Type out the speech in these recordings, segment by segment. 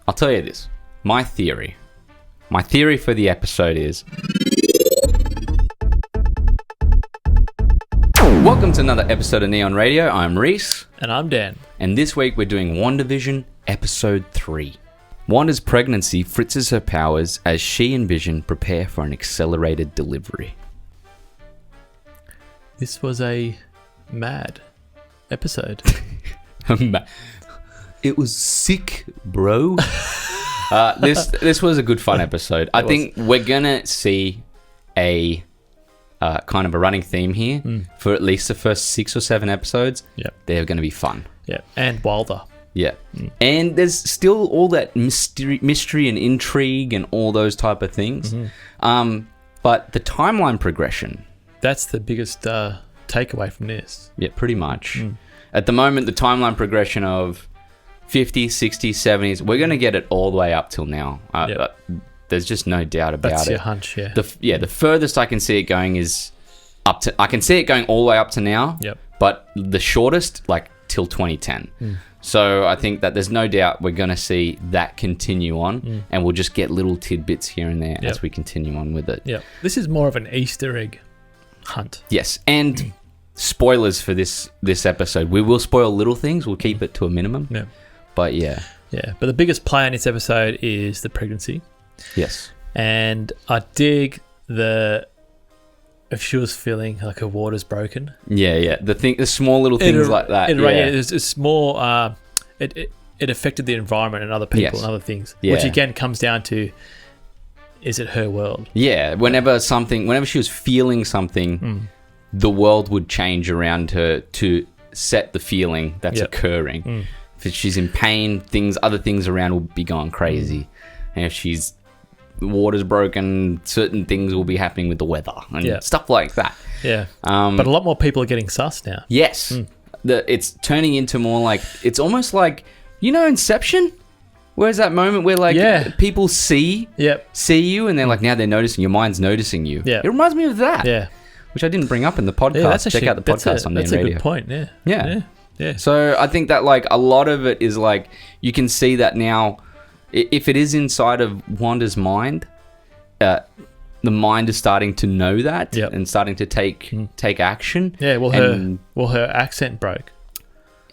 I'll tell you this. My theory for the episode is... Welcome to another episode of Neon Radio. I'm Reece. And I'm Dan. And this week we're doing WandaVision Episode 3. Wanda's pregnancy fritzes her powers as she and Vision prepare for an accelerated delivery. This was a mad episode. It was sick, bro. This was a good fun episode. I think we're gonna see a kind of a running theme here for at least the first 6 or 7 episodes. Yeah, they're gonna be fun. Yeah, and wilder. Yeah, and there's still all that mystery and intrigue and all those type of things. But the timeline progression. That's the biggest takeaway from this. Yeah, pretty much. At the moment, the timeline progression of 50s, 60s, 70s, we're going to get it all the way up till now. There's just no doubt about That's it. your hunch, yeah. The furthest I can see it going is up to... I can see it going all the way up to now, but the shortest, like, till 2010. So I think that there's no doubt we're going to see that continue on, and we'll just get little tidbits here and there as we continue on with it. Yeah, this is more of an Easter egg hunt. Yes, and spoilers for this episode. We will spoil little things. We'll keep it to a minimum. Yeah. But yeah. Yeah, but the biggest play in this episode is the pregnancy. Yes. And I dig if she was feeling like her water's broken. Yeah. The small little things like that. It's more. It affected the environment and other people and other things, which again comes down to, is it her world? Yeah. Whenever she was feeling something, the world would change around her to set the feeling that's occurring. If she's in pain, other things around will be going crazy, and if the water's broken, certain things will be happening with the weather and stuff like that. Yeah. But a lot more people are getting sus now. Yes. It's turning into more like, it's almost like, Inception? Where's that moment where like people see you and they're like, now they're noticing, your mind's noticing you. Yeah. It reminds me of that. Yeah. Which I didn't bring up in the podcast. Check out the podcast on the radio. That's a good point, Yeah. So I think that like a lot of it is like, you can see that now, if it is inside of Wanda's mind, the mind is starting to know that and starting to take action. Yeah, her accent broke.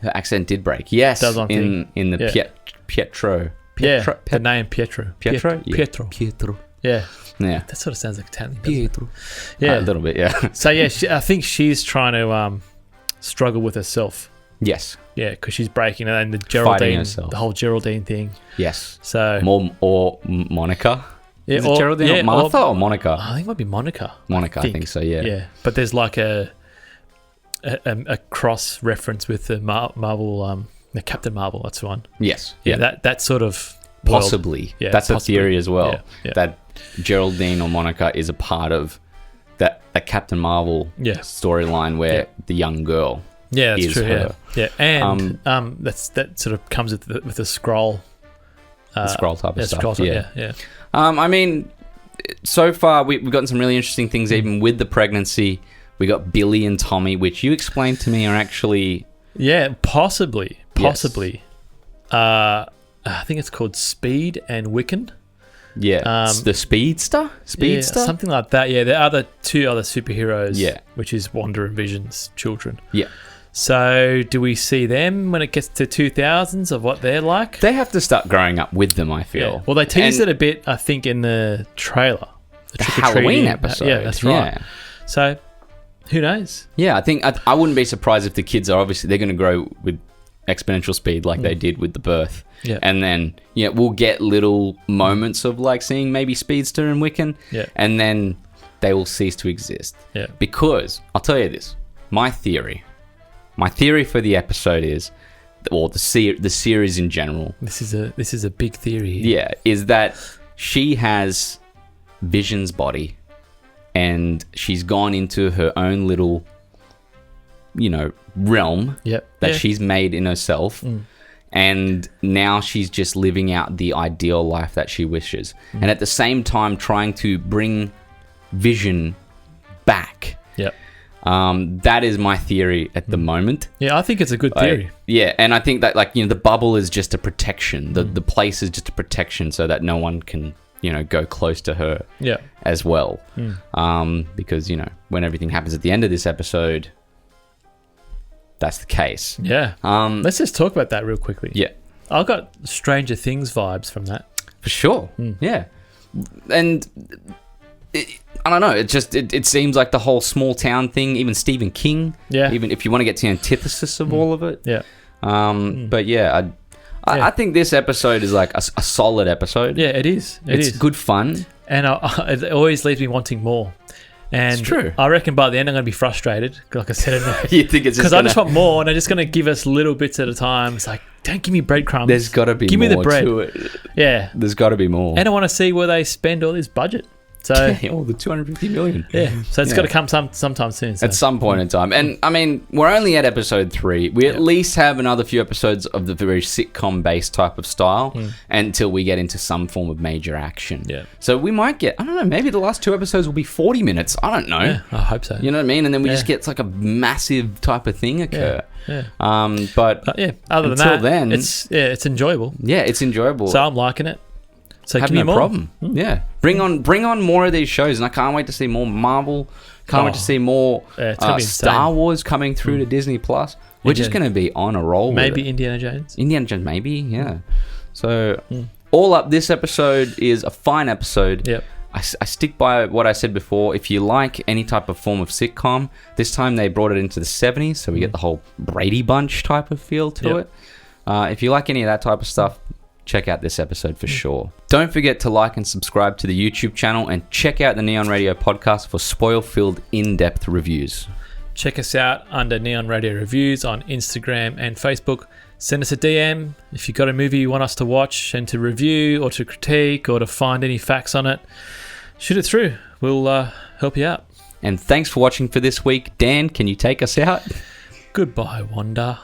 Her accent did break. Yes, in the Pietro. The name Pietro. Pietro. Yeah. Yeah. That sort of sounds like Italian. Pietro. Yeah, a little bit. Yeah. So yeah, I think she's trying to struggle with herself. Yes. Yeah, because she's breaking it, and the whole Geraldine thing. Yes. So or Monica. Yeah, is it Geraldine or Martha or Monica? I think it might be Monica. I think so. Yeah. Yeah, but there's like a cross reference with the Marvel, the Captain Marvel. That's the one. Yes. Yeah. That sort of world. Possibly. Yeah, that's a theory as well. Yeah. That Geraldine or Monica is a part of that Captain Marvel storyline where the young girl. Yeah, that's is true. Her. Yeah, and that sort of comes with the scroll. The scroll type of stuff. Yeah. I mean, so far we've gotten some really interesting things. Even with the pregnancy, we got Billy and Tommy, which you explained to me are actually possibly. I think it's called Speed and Wiccan. Yeah, the Speedster, something like that. Yeah, there are two other superheroes. Yeah, which is Wanda and Vision's children. Yeah. So, do we see them when it gets to 2000s of what they're like? They have to start growing up with them, I feel. Yeah. Well, they teased it a bit, I think, in the trailer. The Halloween episode. Yeah, that's right. Yeah. So, who knows? Yeah, I think I wouldn't be surprised if the kids are they're going to grow with exponential speed like they did with the birth. Yeah. And then, we'll get little moments of like seeing maybe Speedster and Wiccan. Yeah. And then they will cease to exist. Yeah. Because, I'll tell you this, my theory for the episode is, or the series in general. This is a big theory here. Yeah, is that she has Vision's body, and she's gone into her own little, realm that she's made in herself, and now she's just living out the ideal life that she wishes, and at the same time trying to bring Vision back. Yep. That is my theory at the moment. Yeah, I think it's a good theory. And I think that the bubble is just a protection. The place is just a protection so that no one can go close to her as well. Because when everything happens at the end of this episode, that's the case. Yeah. Let's just talk about that real quickly. Yeah. I got Stranger Things vibes from that. For sure. Yeah. And I don't know. It seems like the whole small town thing, even Stephen King. Yeah. Even if you want to get to the antithesis of all of it. Yeah. But yeah, I think this episode is like a solid episode. Yeah, it is. It's good fun. And it always leaves me wanting more. And it's true. I reckon by the end I'm going to be frustrated, like I said. You think it's because I just want more, and they're just going to give us little bits at a time. It's like, don't give me breadcrumbs. There's got to be give more me the bread. To it. Yeah, there's got to be more. And I want to see where they spend all this budget. So the 250 million. Yeah, so it's got to come sometime soon. So. At some point in time. And I mean, we're only at episode 3. We at least have another few episodes of the very sitcom-based type of style until we get into some form of major action. Yeah. So we might get, I don't know, maybe the last 2 episodes will be 40 minutes. I don't know. Yeah, I hope so. You know what I mean? And then we just get like a massive type of thing occur. Yeah. But other than that, it's enjoyable. Yeah, it's enjoyable. So I'm liking it. So have no problem. Yeah, bring on more of these shows, and I can't wait to see more Marvel. Can't wait to see more Star Wars coming through to Disney Plus. We're just going to be on a roll. Maybe Indiana Jones. Maybe, yeah. So all up, this episode is a fine episode. Yep. I stick by what I said before. If you like any type of form of sitcom, this time they brought it into the 70s, so we get the whole Brady Bunch type of feel to it. If you like any of that type of stuff, check out this episode for sure. Don't forget to like and subscribe to the YouTube channel, and check out the Neon Radio podcast for spoil-filled in-depth reviews. Check us out under Neon Radio Reviews on Instagram and Facebook. Send us a DM if you've got a movie you want us to watch and to review or to critique or to find any facts on it. Shoot it through. We'll help you out. And thanks for watching for this week. Dan, can you take us out? Goodbye, Wanda.